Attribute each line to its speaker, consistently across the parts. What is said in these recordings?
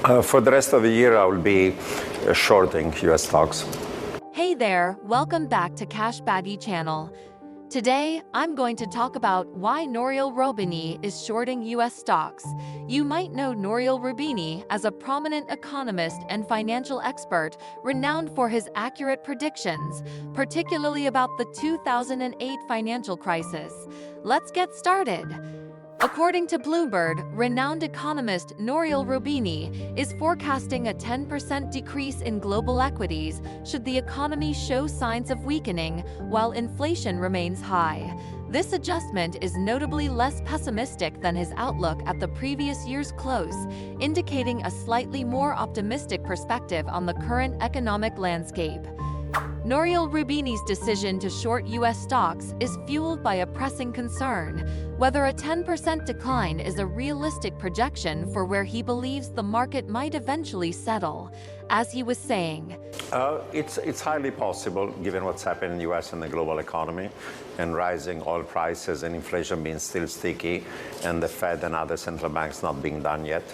Speaker 1: For the rest of the year, I will be shorting US stocks.
Speaker 2: Hey there, welcome back to Cash Baggy channel. Today, I'm going to talk about why Nouriel Roubini is shorting US stocks. You might know Nouriel Roubini as a prominent economist and financial expert renowned for his accurate predictions, particularly about the 2008 financial crisis. Let's get started. According to Bloomberg, renowned economist Nouriel Roubini is forecasting a 10% decrease in global equities should the economy show signs of weakening while inflation remains high. This adjustment is notably less pessimistic than his outlook at the previous year's close, indicating a slightly more optimistic perspective on the current economic landscape. Nouriel Roubini's decision to short U.S. stocks is fueled by a pressing concern whether a 10% decline is a realistic projection for where he believes the market might eventually settle. As he was saying,
Speaker 1: It's highly possible, given what's happened in the U.S. and the global economy, and rising oil prices and inflation being still sticky, and the Fed and other central banks not being done yet.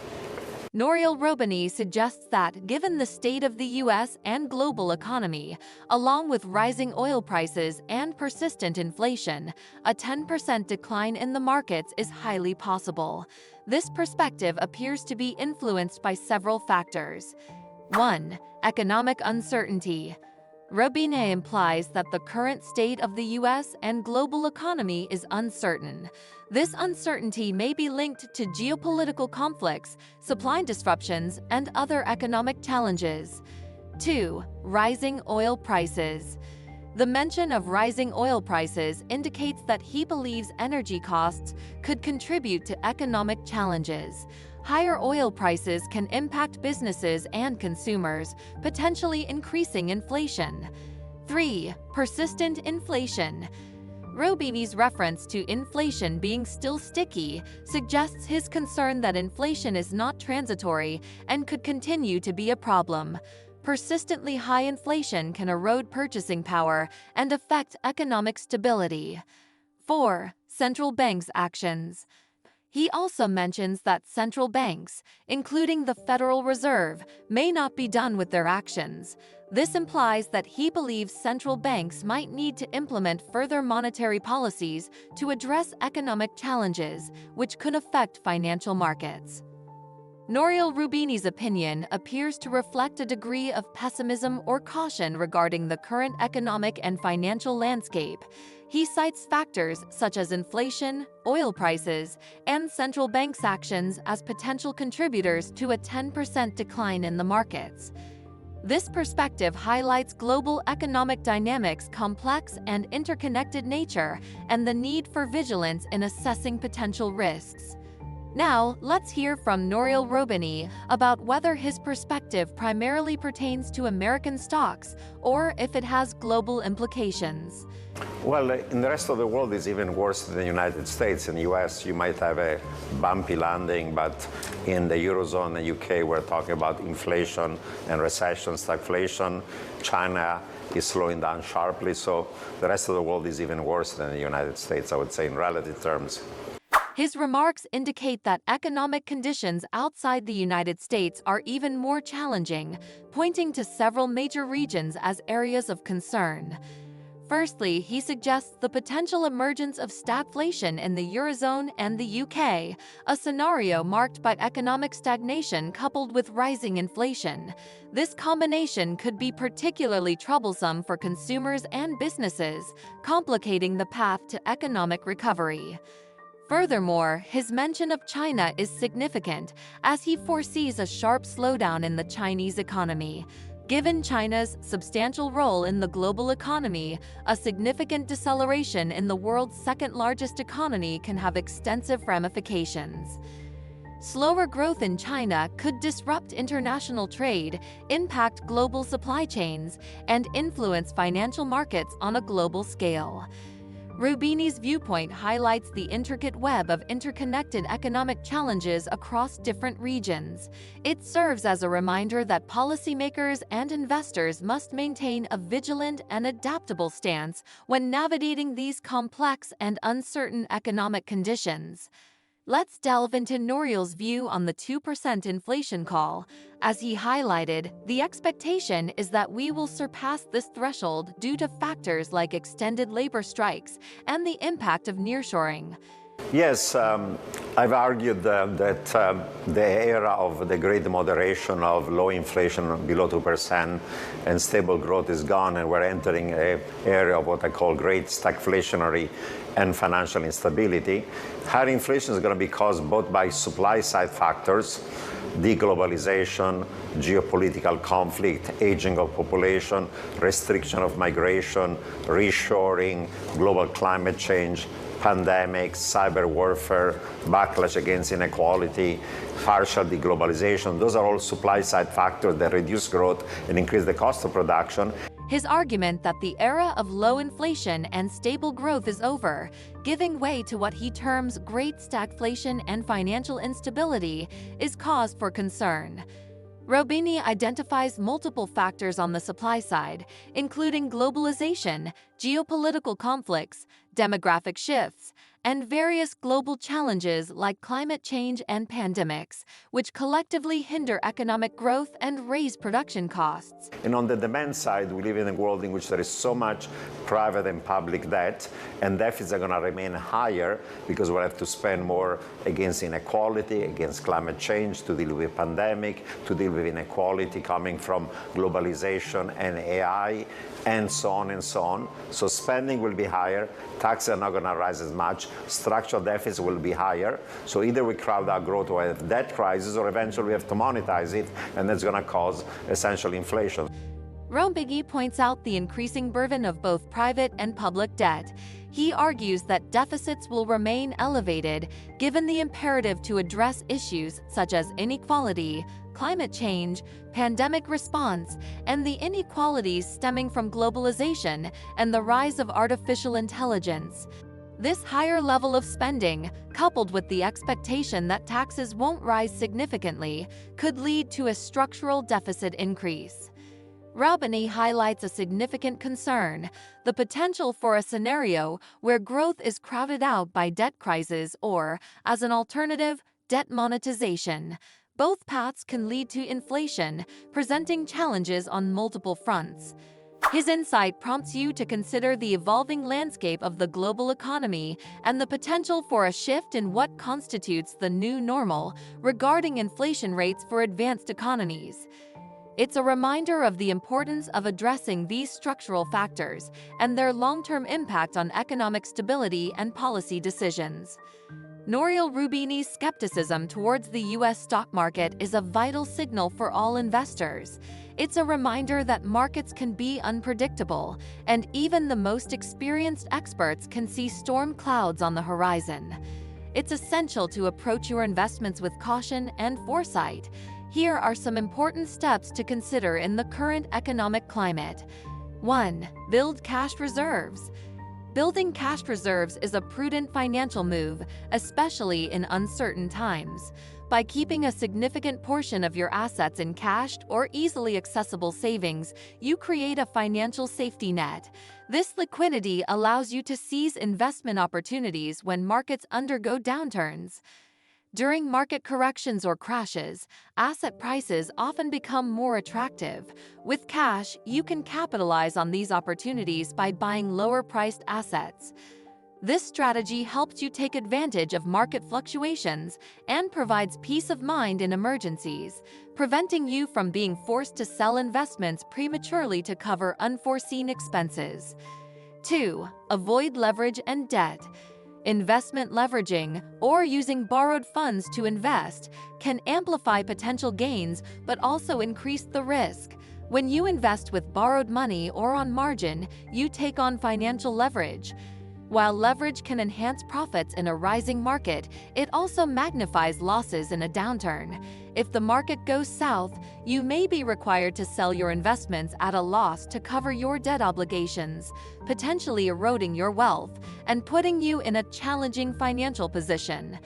Speaker 2: Nouriel Roubini suggests that, given the state of the U.S. and global economy, along with rising oil prices and persistent inflation, a 10% decline in the markets is highly possible. This perspective appears to be influenced by several factors. 1. Economic uncertainty. Roubini implies that the current state of the U.S. and global economy is uncertain. This uncertainty may be linked to geopolitical conflicts, supply disruptions, and other economic challenges. 2. Rising oil prices. The mention of rising oil prices indicates that he believes energy costs could contribute to economic challenges. Higher oil prices can impact businesses and consumers, potentially increasing inflation. 3. Persistent inflation. Roubini's reference to inflation being still sticky suggests his concern that inflation is not transitory and could continue to be a problem. Persistently high inflation can erode purchasing power and affect economic stability. 4. Central banks' actions. He also mentions that central banks, including the Federal Reserve, may not be done with their actions. This implies that he believes central banks might need to implement further monetary policies to address economic challenges, which could affect financial markets. Nouriel Roubini's opinion appears to reflect a degree of pessimism or caution regarding the current economic and financial landscape. He cites factors such as inflation, oil prices, and central banks' actions as potential contributors to a 10% decline in the markets. This perspective highlights global economic dynamics' complex and interconnected nature and the need for vigilance in assessing potential risks. Now, let's hear from Nouriel Roubini about whether his perspective primarily pertains to American stocks or if it has global implications.
Speaker 1: Well, in the rest of the world, it's even worse than the United States. In the US, you might have a bumpy landing, but in the Eurozone and UK, we're talking about inflation and recession, stagflation. China is slowing down sharply, so the rest of the world is even worse than the United States, I would say, in relative terms.
Speaker 2: His remarks indicate that economic conditions outside the United States are even more challenging, pointing to several major regions as areas of concern. Firstly, he suggests the potential emergence of stagflation in the Eurozone and the UK, a scenario marked by economic stagnation coupled with rising inflation. This combination could be particularly troublesome for consumers and businesses, complicating the path to economic recovery. Furthermore, his mention of China is significant, as he foresees a sharp slowdown in the Chinese economy. Given China's substantial role in the global economy, a significant deceleration in the world's second-largest economy can have extensive ramifications. Slower growth in China could disrupt international trade, impact global supply chains, and influence financial markets on a global scale. Roubini's viewpoint highlights the intricate web of interconnected economic challenges across different regions. It serves as a reminder that policymakers and investors must maintain a vigilant and adaptable stance when navigating these complex and uncertain economic conditions. Let's delve into Nouriel's view on the 2% inflation call. As he highlighted, the expectation is that we will surpass this threshold due to factors like extended labor strikes and the impact of nearshoring.
Speaker 1: Yes, I've argued that the era of the great moderation of low inflation below 2% and stable growth is gone, and we're entering an era of what I call great stagflationary and financial instability. Higher inflation is going to be caused both by supply side factors, deglobalization, geopolitical conflict, aging of population, restriction of migration, reshoring, global climate change, pandemics, cyber warfare, backlash against inequality, partial deglobalization. Those are all supply-side factors that reduce growth and increase the cost of production.
Speaker 2: His argument that the era of low inflation and stable growth is over, giving way to what he terms great stagflation and financial instability, is cause for concern. Roubini identifies multiple factors on the supply side, including globalization, geopolitical conflicts, demographic shifts, and various global challenges like climate change and pandemics, which collectively hinder economic growth and raise production costs.
Speaker 1: And on the demand side, we live in a world in which there is so much private and public debt, and deficits are going to remain higher because we'll have to spend more against inequality, against climate change, to deal with pandemic, to deal with inequality coming from globalization and AI, and so on and so on. So spending will be higher, taxes are not going to rise as much, structural deficits will be higher. So either we crowd out growth or have debt crisis, or eventually we have to monetize it, and that's going to cause essential inflation.
Speaker 2: Roubini points out the increasing burden of both private and public debt. He argues that deficits will remain elevated given the imperative to address issues such as inequality, climate change, pandemic response, and the inequalities stemming from globalization and the rise of artificial intelligence. This higher level of spending, coupled with the expectation that taxes won't rise significantly, could lead to a structural deficit increase. Roubini highlights a significant concern: the potential for a scenario where growth is crowded out by debt crisis or, as an alternative, debt monetization. Both paths can lead to inflation, presenting challenges on multiple fronts. His insight prompts you to consider the evolving landscape of the global economy and the potential for a shift in what constitutes the new normal regarding inflation rates for advanced economies. It's a reminder of the importance of addressing these structural factors and their long-term impact on economic stability and policy decisions. Nouriel Roubini's skepticism towards the U.S. stock market is a vital signal for all investors. It's a reminder that markets can be unpredictable, and even the most experienced experts can see storm clouds on the horizon. It's essential to approach your investments with caution and foresight. Here are some important steps to consider in the current economic climate. 1. Build cash reserves. Building cash reserves is a prudent financial move, especially in uncertain times. By keeping a significant portion of your assets in cash or easily accessible savings, you create a financial safety net. This liquidity allows you to seize investment opportunities when markets undergo downturns. During market corrections or crashes, asset prices often become more attractive. With cash, you can capitalize on these opportunities by buying lower-priced assets. This strategy helps you take advantage of market fluctuations and provides peace of mind in emergencies, preventing you from being forced to sell investments prematurely to cover unforeseen expenses. 2. Avoid leverage and debt. Investment leveraging, or using borrowed funds to invest, can amplify potential gains but also increase the risk. When you invest with borrowed money or on margin, you take on financial leverage. While leverage can enhance profits in a rising market, it also magnifies losses in a downturn. If the market goes south, you may be required to sell your investments at a loss to cover your debt obligations, potentially eroding your wealth and putting you in a challenging financial position.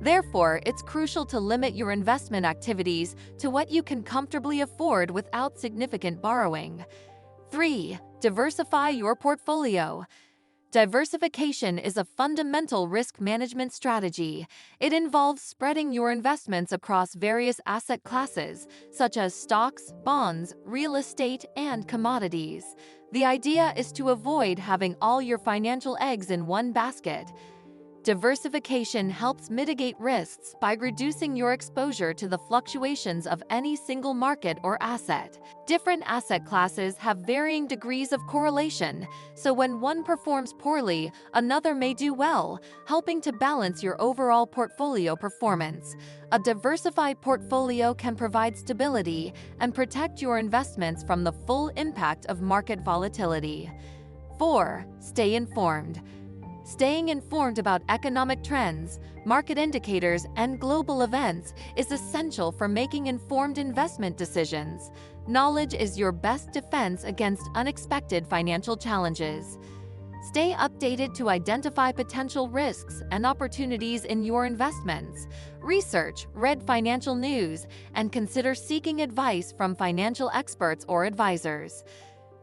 Speaker 2: Therefore, it's crucial to limit your investment activities to what you can comfortably afford without significant borrowing. 3. Diversify your portfolio. Diversification is a fundamental risk management strategy. It involves spreading your investments across various asset classes, such as stocks, bonds, real estate, and commodities. The idea is to avoid having all your financial eggs in one basket. Diversification helps mitigate risks by reducing your exposure to the fluctuations of any single market or asset. Different asset classes have varying degrees of correlation, so when one performs poorly, another may do well, helping to balance your overall portfolio performance. A diversified portfolio can provide stability and protect your investments from the full impact of market volatility. 4. Stay informed. Staying informed about economic trends, market indicators, and global events is essential for making informed investment decisions. Knowledge is your best defense against unexpected financial challenges. Stay updated to identify potential risks and opportunities in your investments. Research, read financial news, and consider seeking advice from financial experts or advisors.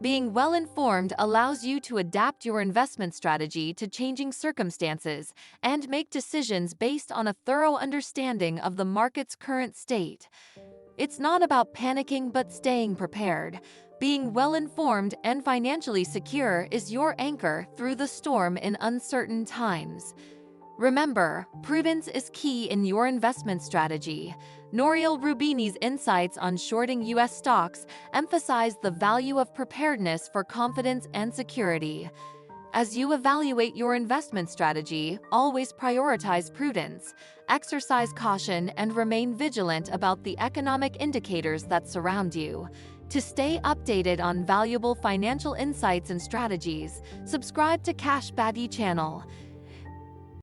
Speaker 2: Being well-informed allows you to adapt your investment strategy to changing circumstances and make decisions based on a thorough understanding of the market's current state. It's not about panicking but staying prepared. Being well-informed and financially secure is your anchor through the storm in uncertain times. Remember, prudence is key in your investment strategy. Nouriel Roubini's insights on shorting U.S. stocks emphasize the value of preparedness for confidence and security. As you evaluate your investment strategy, always prioritize prudence, exercise caution, and remain vigilant about the economic indicators that surround you. To stay updated on valuable financial insights and strategies, subscribe to Cash Baggy channel.